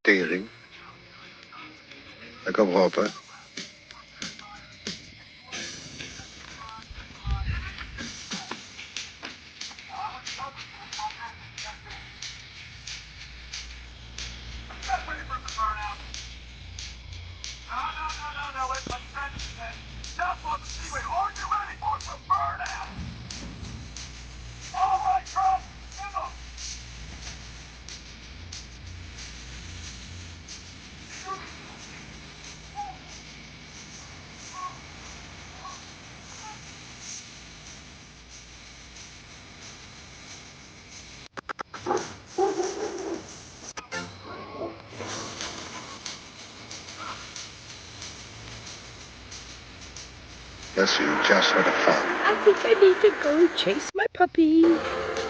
Tering. Lekker op, hè? Listen, just for the fun. I think I need to go chase my puppy.